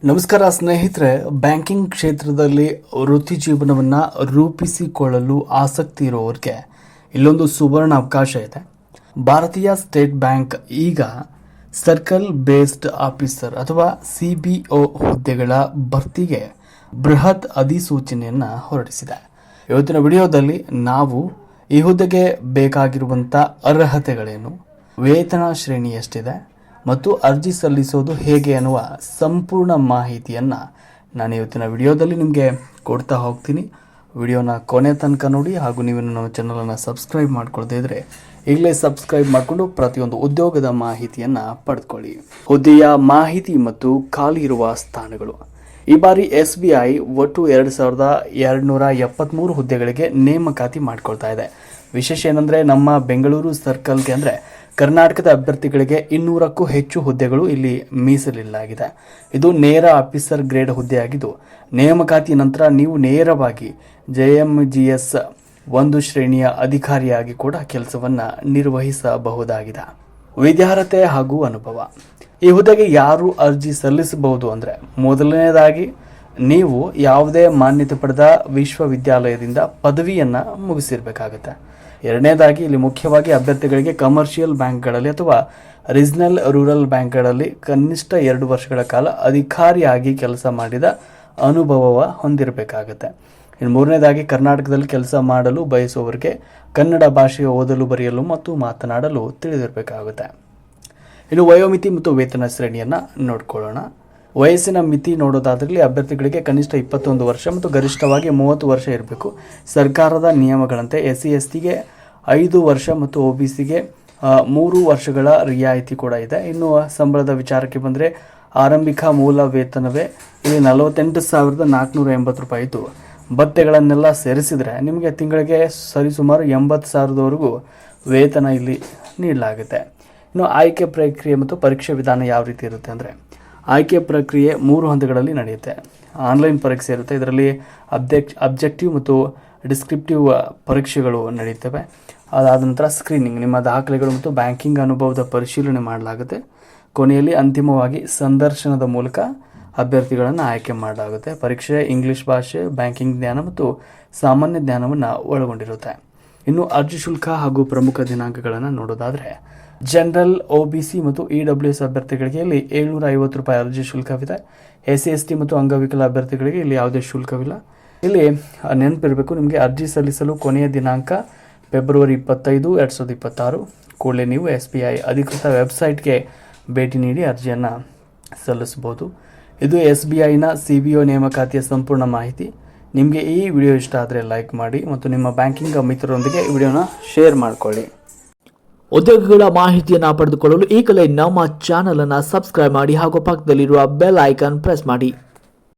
ನಮಸ್ಕಾರ ಸ್ನೇಹಿತರೆ, ಬ್ಯಾಂಕಿಂಗ್ ಕ್ಷೇತ್ರದಲ್ಲಿ ವೃತ್ತಿ ಜೀವನವನ್ನು ರೂಪಿಸಿಕೊಳ್ಳಲು ಆಸಕ್ತಿ ಇರುವವರಿಗೆ ಇಲ್ಲೊಂದು ಸುವರ್ಣ ಅವಕಾಶ ಇದೆ. ಭಾರತೀಯ ಸ್ಟೇಟ್ ಬ್ಯಾಂಕ್ ಈಗ ಸರ್ಕಲ್ ಬೇಸ್ಡ್ ಆಫೀಸರ್ ಅಥವಾ CBO ಹುದ್ದೆಗಳ ಭರ್ತಿಗೆ ಬೃಹತ್ ಅಧಿಸೂಚನೆಯನ್ನು ಹೊರಡಿಸಿದೆ. ಇವತ್ತಿನ ವಿಡಿಯೋದಲ್ಲಿ ನಾವು ಈ ಹುದ್ದೆಗೆ ಬೇಕಾಗಿರುವಂಥ ಅರ್ಹತೆಗಳೇನು, ವೇತನ ಶ್ರೇಣಿ ಎಷ್ಟಿದೆ ಮತ್ತು ಅರ್ಜಿ ಸಲ್ಲಿಸೋದು ಹೇಗೆ ಅನ್ನುವ ಸಂಪೂರ್ಣ ಮಾಹಿತಿಯನ್ನು ನಾನು ಇವತ್ತಿನ ವಿಡಿಯೋದಲ್ಲಿ ನಿಮಗೆ ಕೊಡ್ತಾ ಹೋಗ್ತೀನಿ. ವಿಡಿಯೋನ ಕೊನೆ ತನಕ ನೋಡಿ. ಹಾಗೂ ನೀವು ನಮ್ಮ ಚಾನಲನ್ನು ಸಬ್ಸ್ಕ್ರೈಬ್ ಮಾಡ್ಕೊಳ್ದೇ ಇದ್ದರೆ ಈಗಲೇ ಸಬ್ಸ್ಕ್ರೈಬ್ ಮಾಡಿಕೊಂಡು ಪ್ರತಿಯೊಂದು ಉದ್ಯೋಗದ ಮಾಹಿತಿಯನ್ನು ಪಡೆದುಕೊಳ್ಳಿ. ಹುದ್ದೆಯ ಮಾಹಿತಿ ಮತ್ತು ಖಾಲಿ ಇರುವ ಸ್ಥಾನಗಳು. ಈ ಬಾರಿ SBI ಒಟ್ಟು 2273 ಹುದ್ದೆಗಳಿಗೆ ನೇಮಕಾತಿ ಮಾಡಿಕೊಳ್ತಾ ಇದೆ. ವಿಶೇಷ ಏನಂದರೆ ನಮ್ಮ ಬೆಂಗಳೂರು ಸರ್ಕಲ್ಗೆ ಅಂದರೆ ಕರ್ನಾಟಕದ ಅಭ್ಯರ್ಥಿಗಳಿಗೆ 200ಕ್ಕೂ ಹೆಚ್ಚು ಹುದ್ದೆಗಳು ಇಲ್ಲಿ ಮೀಸಲಿಡಲಾಗಿದೆ. ಇದು ನೇರ ಆಫೀಸರ್ ಗ್ರೇಡ್ ಹುದ್ದೆಯಾಗಿದ್ದು, ನೇಮಕಾತಿ ನಂತರ ನೀವು ನೇರವಾಗಿ JMGS 1 ಶ್ರೇಣಿಯ ಅಧಿಕಾರಿಯಾಗಿ ಕೂಡ ಕೆಲಸವನ್ನು ನಿರ್ವಹಿಸಬಹುದಾಗಿದೆ. ವಿದ್ಯಾರ್ಹತೆ ಹಾಗೂ ಅನುಭವ. ಈ ಹುದ್ದೆಗೆ ಯಾರು ಅರ್ಜಿ ಸಲ್ಲಿಸಬಹುದು ಅಂದರೆ, ಮೊದಲನೇದಾಗಿ ನೀವು ಯಾವುದೇ ಮಾನ್ಯತೆ ಪಡೆದ ವಿಶ್ವವಿದ್ಯಾಲಯದಿಂದ ಪದವಿಯನ್ನು ಮುಗಿಸಿರಬೇಕಾಗುತ್ತೆ. ಎರಡನೇದಾಗಿ ಇಲ್ಲಿ ಮುಖ್ಯವಾಗಿ ಅಭ್ಯರ್ಥಿಗಳಿಗೆ ಕಮರ್ಷಿಯಲ್ ಬ್ಯಾಂಕ್ಗಳಲ್ಲಿ ಅಥವಾ ರೀಜನಲ್ ರೂರಲ್ ಬ್ಯಾಂಕ್ಗಳಲ್ಲಿ ಕನಿಷ್ಠ 2 ವರ್ಷಗಳ ಕಾಲ ಅಧಿಕಾರಿಯಾಗಿ ಕೆಲಸ ಮಾಡಿದ ಅನುಭವ ಹೊಂದಿರಬೇಕಾಗುತ್ತೆ. ಇನ್ನು ಮೂರನೇದಾಗಿ ಕರ್ನಾಟಕದಲ್ಲಿ ಕೆಲಸ ಮಾಡಲು ಬಯಸುವವರಿಗೆ ಕನ್ನಡ ಭಾಷೆಯ ಓದಲು ಬರೆಯಲು ಮತ್ತು ಮಾತನಾಡಲು ತಿಳಿದಿರಬೇಕಾಗುತ್ತೆ. ಇನ್ನು ವಯೋಮಿತಿ ಮತ್ತು ವೇತನ ಶ್ರೇಣಿಯನ್ನು ನೋಡ್ಕೊಳ್ಳೋಣ. ವಯಸ್ಸಿನ ಮಿತಿ ನೋಡೋದಾದ್ರಲ್ಲಿ ಅಭ್ಯರ್ಥಿಗಳಿಗೆ ಕನಿಷ್ಠ 21 ವರ್ಷ ಮತ್ತು ಗರಿಷ್ಠವಾಗಿ 30 ವರ್ಷ ಇರಬೇಕು. ಸರ್ಕಾರದ ನಿಯಮಗಳಂತೆ SC STಗೆ 5 ವರ್ಷ ಮತ್ತು OBCಗೆ 3 ವರ್ಷಗಳ ರಿಯಾಯಿತಿ ಕೂಡ ಇದೆ. ಇನ್ನು ಸಂಬಳದ ವಿಚಾರಕ್ಕೆ ಬಂದರೆ ಆರಂಭಿಕ ಮೂಲ ವೇತನವೇ ಇಲ್ಲಿ 48,480 ರೂಪಾಯಿ ಇದ್ದು, ಭತ್ಯೆಗಳನ್ನೆಲ್ಲ ಸೇರಿಸಿದರೆ ನಿಮಗೆ ತಿಂಗಳಿಗೆ ಸರಿಸುಮಾರು 80,000ವರೆಗೂ ವೇತನ ಇಲ್ಲಿ ನೀಡಲಾಗುತ್ತೆ. ಇನ್ನು ಆಯ್ಕೆ ಪ್ರಕ್ರಿಯೆ ಮತ್ತು ಪರೀಕ್ಷೆ ವಿಧಾನ ಯಾವ ರೀತಿ ಇರುತ್ತೆ ಅಂದರೆ, ಆಯ್ಕೆ ಪ್ರಕ್ರಿಯೆ 3 ಹಂತಗಳಲ್ಲಿ ನಡೆಯುತ್ತೆ. ಆನ್ಲೈನ್ ಪರೀಕ್ಷೆ ಇರುತ್ತೆ. ಇದರಲ್ಲಿ ಅಬ್ಜೆಕ್ಟಿವ್ ಮತ್ತು ಡಿಸ್ಕ್ರಿಪ್ಟಿವ್ ಪರೀಕ್ಷೆಗಳು ನಡೆಯುತ್ತವೆ. ಅದಾದ ನಂತರ ಸ್ಕ್ರೀನಿಂಗ್, ನಿಮ್ಮ ದಾಖಲೆಗಳು ಮತ್ತು ಬ್ಯಾಂಕಿಂಗ್ ಅನುಭವದ ಪರಿಶೀಲನೆ ಮಾಡಲಾಗುತ್ತೆ. ಕೊನೆಯಲ್ಲಿ ಅಂತಿಮವಾಗಿ ಸಂದರ್ಶನದ ಮೂಲಕ ಅಭ್ಯರ್ಥಿಗಳನ್ನು ಆಯ್ಕೆ ಮಾಡಲಾಗುತ್ತೆ. ಪರೀಕ್ಷೆ ಇಂಗ್ಲಿಷ್ ಭಾಷೆ, ಬ್ಯಾಂಕಿಂಗ್ ಜ್ಞಾನ ಮತ್ತು ಸಾಮಾನ್ಯ ಜ್ಞಾನವನ್ನು ಒಳಗೊಂಡಿರುತ್ತೆ. ಇನ್ನು ಅರ್ಜಿ ಶುಲ್ಕ ಹಾಗೂ ಪ್ರಮುಖ ದಿನಾಂಕಗಳನ್ನು ನೋಡೋದಾದರೆ, ಜನರಲ್, OBC ಮತ್ತು EWS ಅಭ್ಯರ್ಥಿಗಳಿಗೆ ಇಲ್ಲಿ 750 ರೂಪಾಯಿ ಅರ್ಜಿ ಶುಲ್ಕವಿದೆ. SC ST ಮತ್ತು ಅಂಗವಿಕಲ ಅಭ್ಯರ್ಥಿಗಳಿಗೆ ಇಲ್ಲಿ ಯಾವುದೇ ಶುಲ್ಕವಿಲ್ಲ. ಇಲ್ಲಿ ನೆನಪಿರಬೇಕು, ನಿಮಗೆ ಅರ್ಜಿ ಸಲ್ಲಿಸಲು ಕೊನೆಯ ದಿನಾಂಕ ಫೆಬ್ರವರಿ 25, 2026. ಕೂಡಲೇ ನೀವು SBI ಅಧಿಕೃತ ವೆಬ್ಸೈಟ್ಗೆ ಭೇಟಿ ನೀಡಿ ಅರ್ಜಿಯನ್ನು ಸಲ್ಲಿಸಬಹುದು. ಇದು SBIನ CBO ನೇಮಕಾತಿಯ ಸಂಪೂರ್ಣ ಮಾಹಿತಿ. ನಿಮಗೆ ಈ ವಿಡಿಯೋ ಇಷ್ಟ ಆದರೆ ಲೈಕ್ ಮಾಡಿ ಮತ್ತು ನಿಮ್ಮ ಬ್ಯಾಂಕಿಂಗ್ ಮಿತ್ರರೊಂದಿಗೆ ಈ ವಿಡಿಯೋನ ಶೇರ್ ಮಾಡಿಕೊಳ್ಳಿ. ಉದ್ಯೋಗಗಳ ಮಾಹಿತಿಯನ್ನು ಪಡೆದುಕೊಳ್ಳಲು ಈಗಲೇ ನಮ್ಮ ಚಾನಲ್ ಅನ್ನು ಸಬ್ಸ್ಕ್ರೈಬ್ ಮಾಡಿ ಹಾಗೂ ಪಕ್ಕದಲ್ಲಿರುವ ಬೆಲ್ ಐಕಾನ್ ಪ್ರೆಸ್ ಮಾಡಿ.